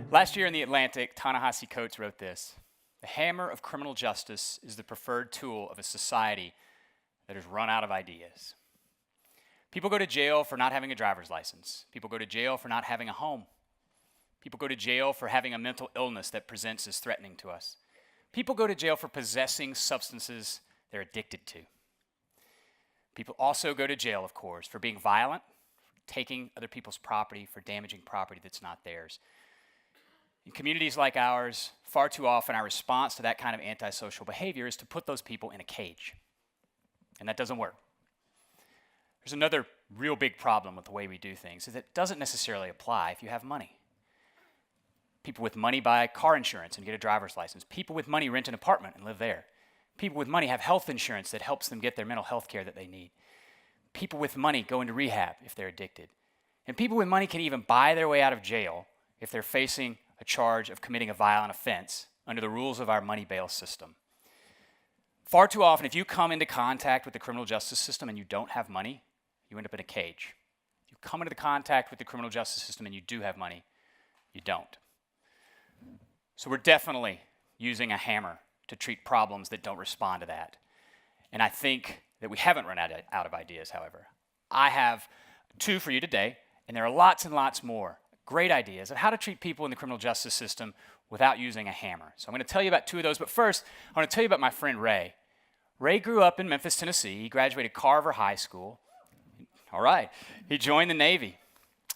Last year in The Atlantic, Ta-Nehisi Coates wrote this: "The hammer of criminal justice is the preferred tool of a society that has run out of ideas." People go to jail for not having a driver's license. People go to jail for not having a home. People go to jail for having a mental illness that presents as threatening to us. People go to jail for possessing substances they're addicted to. People also go to jail, of course, for being violent, for taking other people's property, for damaging property that's not theirs. In communities like ours, far too often our response to that kind of antisocial behavior is to put those people in a cage. And that doesn't work. There's another real big problem with the way we do things, is that it doesn't necessarily apply if you have money. People with money buy car insurance and get a driver's license. People with money rent an apartment and live there. People with money have health insurance that helps them get their mental health care that they need. People with money go into rehab if they're addicted. And people with money can even buy their way out of jail if they're facing a charge of committing a violent offense under the rules of our money bail system. Far too often, if you come into contact with the criminal justice system and you don't have money, you end up in a cage. If you come into contact with the criminal justice system and you do have money, you don't. So we're definitely using a hammer to treat problems that don't respond to that. And I think that we haven't run out of ideas, however. I have two for you today, and there are lots and lots more great ideas of how to treat people in the criminal justice system without using a hammer. So I'm going to tell you about two of those, but first, I want to tell you about my friend Ray. Ray grew up in Memphis, Tennessee. He graduated Carver High School. All right. He joined the Navy.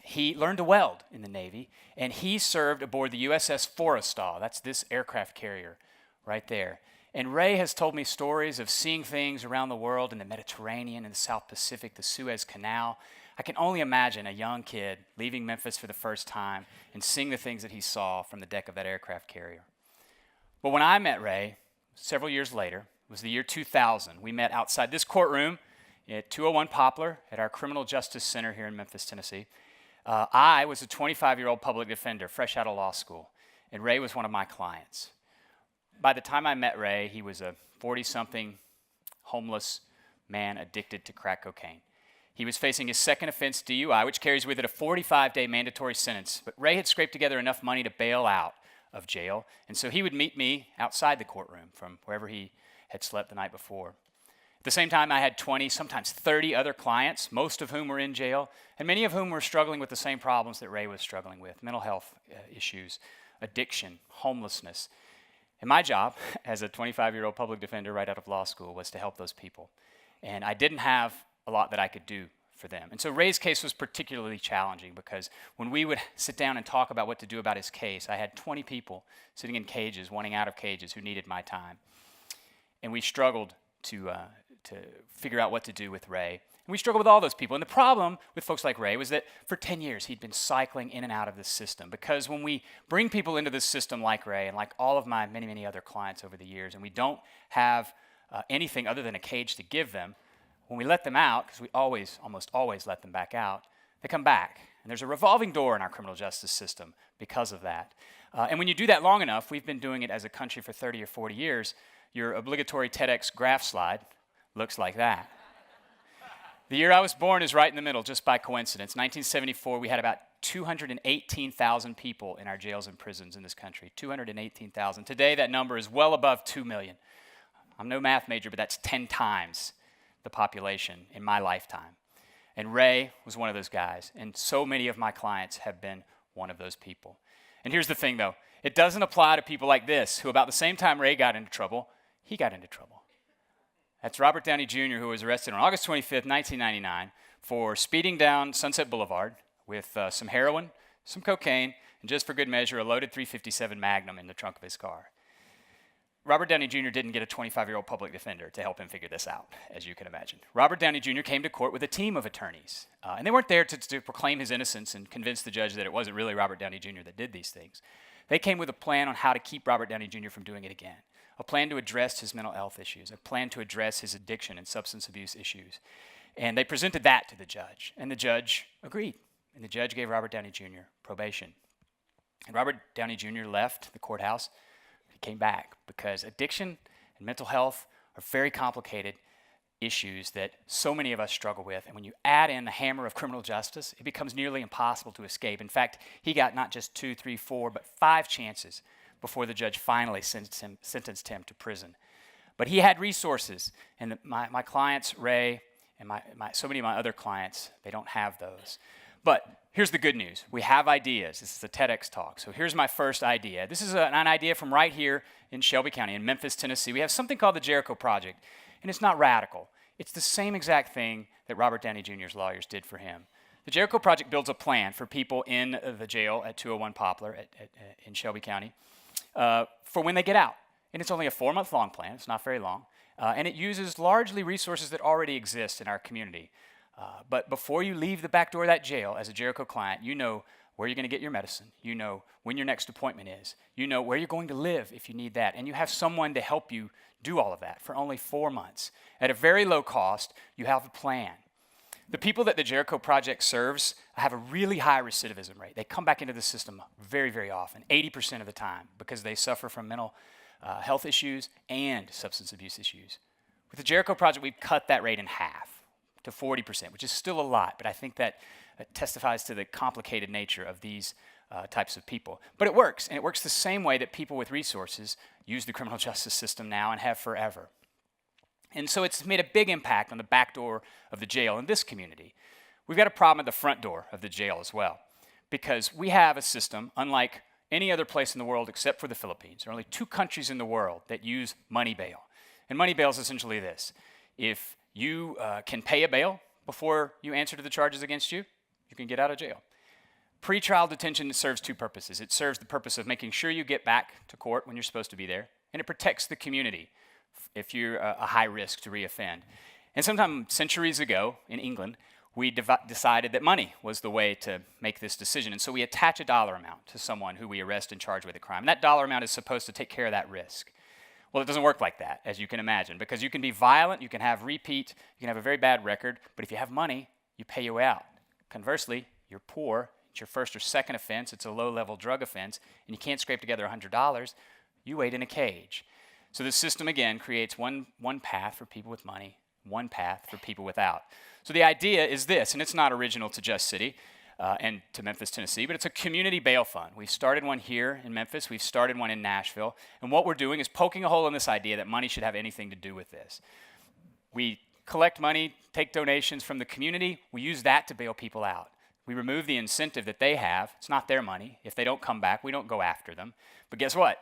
He learned to weld in the Navy, and he served aboard the USS Forrestal. That's this aircraft carrier right there. And Ray has told me stories of seeing things around the world in the Mediterranean and the South Pacific, the Suez Canal. I can only imagine a young kid leaving Memphis for the first time and seeing the things that he saw from the deck of that aircraft carrier. But when I met Ray, several years later, it was the year 2000, we met outside this courtroom at 201 Poplar at our Criminal Justice Center here in Memphis, Tennessee. I was a 25-year-old public defender, fresh out of law school, and Ray was one of my clients. By the time I met Ray, he was a 40-something homeless man addicted to crack cocaine. He was facing his second offense DUI, which carries with it a 45-day mandatory sentence, but Ray had scraped together enough money to bail out of jail, and so he would meet me outside the courtroom from wherever he had slept the night before. At the same time, I had 20, sometimes 30 other clients, most of whom were in jail, and many of whom were struggling with the same problems that Ray was struggling with: mental health issues, addiction, homelessness. And my job as a 25-year-old public defender right out of law school was to help those people. And I didn't have a lot that I could do for them. And so Ray's case was particularly challenging because when we would sit down and talk about what to do about his case, I had 20 people sitting in cages, wanting out of cages, who needed my time. And we struggled to figure out what to do with Ray. And we struggled with all those people. And the problem with folks like Ray was that for 10 years he'd been cycling in and out of this system, because when we bring people into this system like Ray and like all of my many, many other clients over the years, and we don't have anything other than a cage to give them, when we let them out, because we almost always let them back out, they come back. And there's a revolving door in our criminal justice system because of that. And when you do that long enough, we've been doing it as a country for 30 or 40 years, your obligatory TEDx graph slide looks like that. The year I was born is right in the middle, just by coincidence. 1974, we had about 218,000 people in our jails and prisons in this country. 218,000. Today, that number is well above 2 million. I'm no math major, but that's 10 times the population in my lifetime. And Ray was one of those guys, and so many of my clients have been one of those people. And here's the thing, though. It doesn't apply to people like this, who about the same time Ray got into trouble, he got into trouble. That's Robert Downey Jr., who was arrested on August 25th, 1999, for speeding down Sunset Boulevard with some heroin, some cocaine, and just for good measure, a loaded .357 Magnum in the trunk of his car. Robert Downey Jr. didn't get a 25-year-old public defender to help him figure this out, as you can imagine. Robert Downey Jr. came to court with a team of attorneys, and they weren't there to proclaim his innocence and convince the judge that it wasn't really Robert Downey Jr. that did these things. They came with a plan on how to keep Robert Downey Jr. from doing it again, a plan to address his mental health issues, a plan to address his addiction and substance abuse issues. And they presented that to the judge, and the judge agreed. And the judge gave Robert Downey Jr. probation. And Robert Downey Jr. left the courthouse. He came back because addiction and mental health are very complicated. issues that so many of us struggle with. And when you add in the hammer of criminal justice, it becomes nearly impossible to escape. In fact, he got not just 2, 3, 4, but 5 chances before the judge finally sentenced him to prison. But he had resources, and my clients, Ray, and so many of my other clients, they don't have those. But here's the good news. We have ideas. This is a TEDx talk. So here's my first idea. This is an idea from right here in Shelby County, in Memphis, Tennessee. We have something called the Jericho Project, and it's not radical. It's the same exact thing that Robert Downey Jr.'s lawyers did for him. The Jericho Project builds a plan for people in the jail at 201 Poplar in Shelby County for when they get out. And it's only a 4-month-long plan. It's not very long. And it uses largely resources that already exist in our community. But before you leave the back door of that jail as a Jericho client, you know where you're going to get your medicine. You know when your next appointment is. You know where you're going to live if you need that. And you have someone to help you do all of that for only 4 months. At a very low cost, you have a plan. The people that the Jericho Project serves have a really high recidivism rate. They come back into the system very, very often, 80% of the time, because they suffer from mental health issues and substance abuse issues. With the Jericho Project, we've cut that rate in half to 40%, which is still a lot, but I think that testifies to the complicated nature of these types of people. But it works, and it works the same way that people with resources use the criminal justice system now and have forever. And so it's made a big impact on the back door of the jail in this community. We've got a problem at the front door of the jail as well, because we have a system, unlike any other place in the world except for the Philippines. There are only 2 countries in the world that use money bail. And money bail is essentially this. If you can pay a bail before you answer to the charges against you, you can get out of jail. Pre-trial detention serves 2 purposes. It serves the purpose of making sure you get back to court when you're supposed to be there, and it protects the community if you're a high risk to reoffend. And sometime centuries ago in England, we decided that money was the way to make this decision. And so we attach a dollar amount to someone who we arrest and charge with a crime. And that dollar amount is supposed to take care of that risk. Well, it doesn't work like that, as you can imagine, because you can be violent, you can have repeat, you can have a very bad record, but if you have money, you pay your way out. Conversely, you're poor, it's your first or second offense, it's a low-level drug offense, and you can't scrape together $100, you wait in a cage. So the system, again, creates one path for people with money, one path for people without. So the idea is this, and it's not original to Just City and to Memphis, Tennessee, but it's a community bail fund. We've started one here in Memphis. We've started one in Nashville. And what we're doing is poking a hole in this idea that money should have anything to do with this. We collect money, take donations from the community. We use that to bail people out. We remove the incentive that they have. It's not their money. If they don't come back, we don't go after them. But guess what?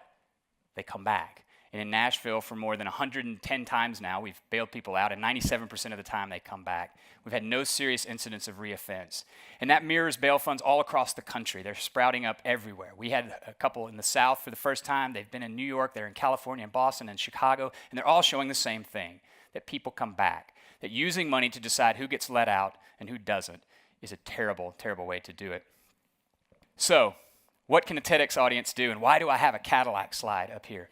They come back. And in Nashville, for more than 110 times now, we've bailed people out, and 97% of the time they come back. We've had no serious incidents of reoffense. And that mirrors bail funds all across the country. They're sprouting up everywhere. We had a couple in the South for the first time. They've been in New York, they're in California, and Boston, and Chicago, and they're all showing the same thing, that people come back. That using money to decide who gets let out and who doesn't is a terrible, terrible way to do it. So, what can a TEDx audience do, and why do I have a Cadillac slide up here?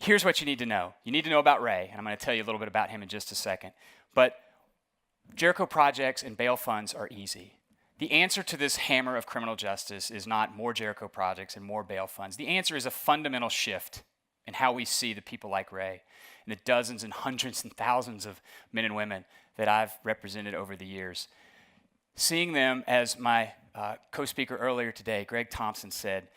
Here's what you need to know. You need to know about Ray, and I'm going to tell you a little bit about him in just a second. But Jericho projects and bail funds are easy. The answer to this hammer of criminal justice is not more Jericho projects and more bail funds. The answer is a fundamental shift in how we see the people like Ray and the dozens and hundreds and thousands of men and women that I've represented over the years. Seeing them, as my co-speaker earlier today, Greg Thompson, said,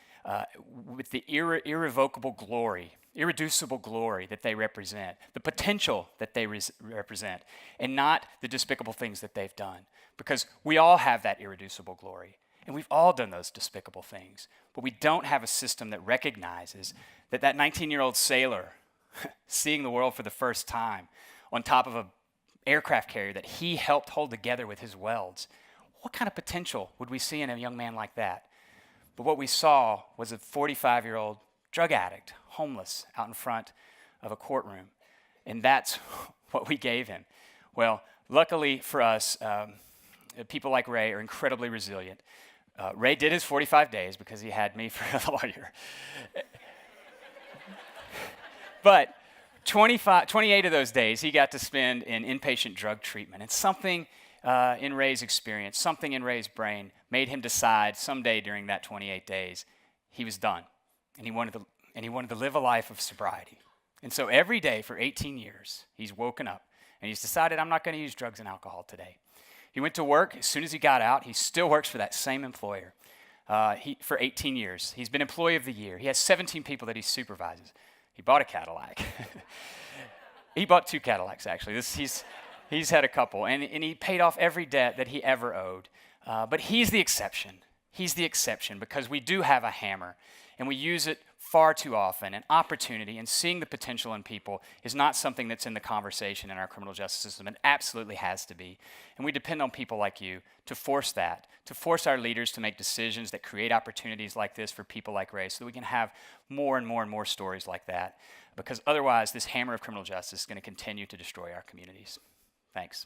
with the irrevocable glory, irreducible glory that they represent, the potential that they represent, and not the despicable things that they've done. Because we all have that irreducible glory, and we've all done those despicable things, but we don't have a system that recognizes that 19-year-old sailor seeing the world for the first time on top of an aircraft carrier that he helped hold together with his welds. What kind of potential would we see in a young man like that? But what we saw was a 45-year-old drug addict, homeless, out in front of a courtroom. And that's what we gave him. Well, luckily for us, people like Ray are incredibly resilient. Ray did his 45 days because he had me for a lawyer. But 28 of those days, he got to spend in inpatient drug treatment. And something in Ray's experience, something in Ray's brain made him decide someday during that 28 days he was done. And he wanted to live a life of sobriety. And so every day for 18 years, he's woken up and he's decided, I'm not going to use drugs and alcohol today. He went to work. As soon as he got out, he still works for that same employer for 18 years. He's been Employee of the Year. He has 17 people that he supervises. He bought a Cadillac. He bought 2 Cadillacs, actually. He's had a couple. And he paid off every debt that he ever owed. But he's the exception. He's the exception because we do have a hammer, and we use it far too often. And opportunity and seeing the potential in people is not something that's in the conversation in our criminal justice system. It absolutely has to be. And we depend on people like you to force that, to force our leaders to make decisions that create opportunities like this for people like Ray so that we can have more and more and more stories like that. Because otherwise, this hammer of criminal justice is going to continue to destroy our communities. Thanks.